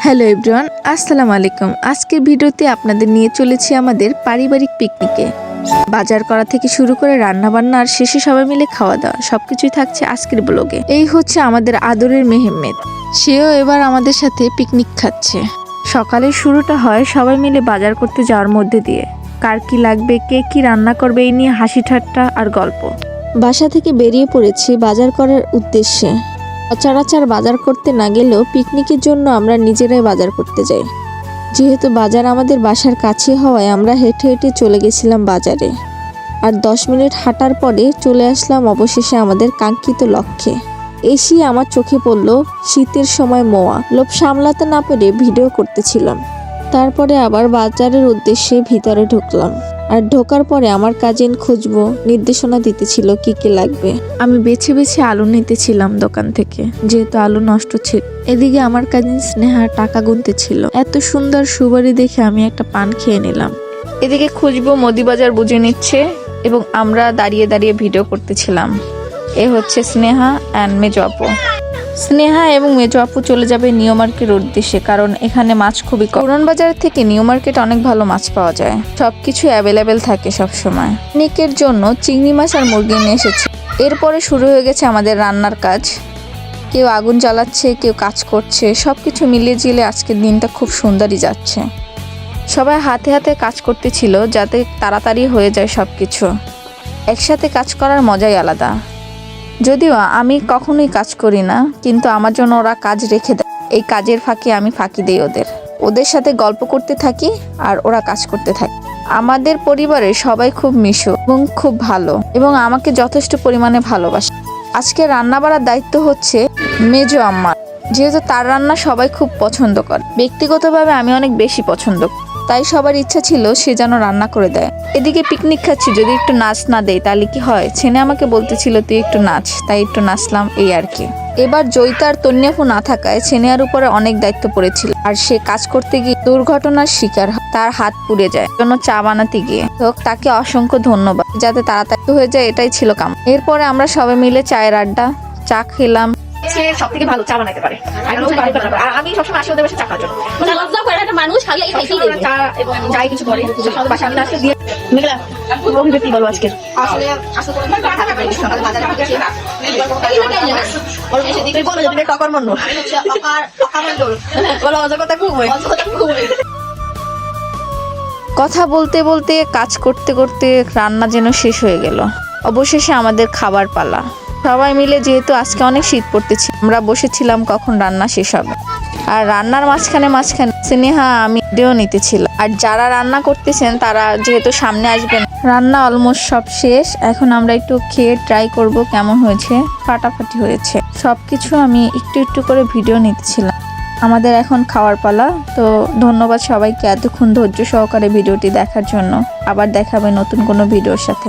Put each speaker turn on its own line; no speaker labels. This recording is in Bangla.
হ্যালো এভরিওয়ান, আসসালামু আলাইকুম। আজকের ভিডিওতে আপনাদের নিয়ে চলেছি আমাদের পারিবারিক পিকনিকে। বাজার করা থেকে শুরু করে রান্না বান্না আর শেষে সবাই মিলে খাওয়া দাওয়া সবকিছুই থাকছে আজকের ব্লগে। এই হচ্ছে আমাদের আদরের মেহেমেদ, সেও এবার আমাদের সাথে পিকনিক খাচ্ছে। সকালের শুরুটা হয় সবাই মিলে বাজার করতে যাওয়ার মধ্যে দিয়ে। কার কি লাগবে, কে কি রান্না করবে, এই নিয়ে হাসি ঠাট্টা আর গল্প। বাসা থেকে বেরিয়ে পড়েছি বাজার করার উদ্দেশ্যে। সচরাচর বাজার করতে না গেলেও পিকনিকের জন্য আমরা নিজেরাই বাজার করতে যাই। যেহেতু বাজার আমাদের বাসার কাছে হওয়ায় আমরা হেঁটে হেঁটে চলে গেছিলাম বাজারে। আর 10 মিনিট হাঁটার পরে চলে আসলাম অবশেষে আমাদের কাঙ্ক্ষিত লক্ষ্যে। এসেই আমার চোখে পড়ল শীতের সময় মোয়া। লোভ সামলাতে না পেরে ভিডিও করতেছিলাম। তারপরে আবার বাজারের উদ্দেশ্যে ভিতরে ঢুকলাম। আর ঢোকার পরে আমার কাজিন খুঁজবো নির্দেশনা দিতেছিল কি কি লাগবে। আমি বেছে বেছে আলু নিতেছিলাম দোকান থেকে, যেহেতু আলু নষ্ট ছিল। এদিকে আমার কাজিন স্নেহা টাকা গুনতেছিল। এত সুন্দর সুবারি দেখে আমি একটা পান খেয়ে নিলাম। এদিকে খুঁজবো মুদি বাজার বুঝে নিচ্ছে এবং আমরা দাঁড়িয়ে দাঁড়িয়ে ভিডিও করতেছিলাম। এ হচ্ছে স্নেহা অ্যান্ড মেজো আপু। স্নেহা এবং মেজো আপু চলে যাবে নিউ মার্কেট উদ্দেশ্যে, কারণ এখানে মাছ খুবই কম। পুরান বাজার থেকে নিউ মার্কেট অনেক ভালো মাছ পাওয়া যায়, সবকিছু অ্যাভেলেবেল থাকে সবসময়। পিকনিকের জন্য চিংড়ি মাছ আর মুরগি নিয়ে এসেছে। এরপরে শুরু হয়ে গেছে আমাদের রান্নার কাজ। কেউ আগুন জ্বালাচ্ছে, কেউ কাজ করছে, সবকিছু মিলিয়ে ঝিলে আজকের দিনটা খুব সুন্দরই যাচ্ছে। সবাই হাতে হাতে কাজ করতেছিল যাতে তাড়াতাড়ি হয়ে যায় সবকিছু। একসাথে কাজ করার মজাই আলাদা। যদিও আমি কখনোই কাজ করি না, কিন্তু আমার জন্য ওরা কাজ রেখে দেয়। এই কাজের ফাঁকে আমি ফাঁকি দিই ওদের সাথে গল্প করতে থাকি আর ওরা কাজ করতে থাকে। আমাদের পরিবারের সবাই খুব মিশুক এবং খুব ভালো এবং আমাকে যথেষ্ট পরিমাণে ভালোবাসে। আজকে রান্না বাড়ার দায়িত্ব হচ্ছে মেজো আম্মার, যেহেতু তার রান্না সবাই খুব পছন্দ করে। ব্যক্তিগতভাবে আমি অনেক বেশি পছন্দ করি, তাই সবার ইচ্ছা ছিল সে যেন রান্না করে দেয়। এদিকে পিকনিক খাচ্ছি, যদি একটু নাচ না দেয় তাহলে কি হয়। ছেনে আমাকে বলতেছিল তুই একটু নাচ, তাই একটু নাচলাম, এই আর কি। এবার জয়িতা আর তন্যাফু না থাকায় ছেনেয়ার উপরে অনেক দায়িত্ব পড়েছিল, আর সে কাজ করতে গিয়ে দুর্ঘটনার শিকার হয়। তার হাত পুড়ে যায় জন্য চা বানাতে গিয়ে। তো তাকে অসংখ্য ধন্যবাদ, যাতে তাড়াতাড়ি হয়ে যায় এটাই ছিল কাম। এরপরে আমরা সবাই মিলে চায়ের আড্ডা, চা খেলাম।
সব থেকে ভালো চা বানাতে পারে। আমি সবসময় আসি ওদের বাসায় চা খাওয়ার জন্য। লজ্জা করে একটা মানুষ খালি চা এবং যাই কিছু করে বাসায় আমি আসলে দিয়ে মেঘলা অভিব্যক্তি বলো আজকে।
কথা বলতে বলতে কাজ করতে করতে রান্না যেন শেষ হয়ে গেল। অবশেষে আমাদের খাবার পালা। সবাই মিলে, যেহেতু আজকে অনেক শীত পড়তেছে, আমরা বসেছিলাম কখন রান্না শেষ হবে। আর রান্নার মাঝখানে স্নেহা আমি ভিডিও নিতেছিলাম। আর যারা রান্না করতেছেন তারা যেহেতু সামনে আসবেন। রান্না অলমোস্ট সব শেষ। এখন আমরা একটু খেয়ে ট্রাই করব কেমন হয়েছে। ফাটাফাটি হয়েছে সবকিছু। আমি একটু একটু করে ভিডিও নিতেছিলাম। আমাদের এখন খাওয়ার পালা। তো ধন্যবাদ সবাইকে এতক্ষণ ধৈর্য সহকারে ভিডিওটি দেখার জন্য। আবার দেখাবে নতুন কোনো ভিডিওর সাথে।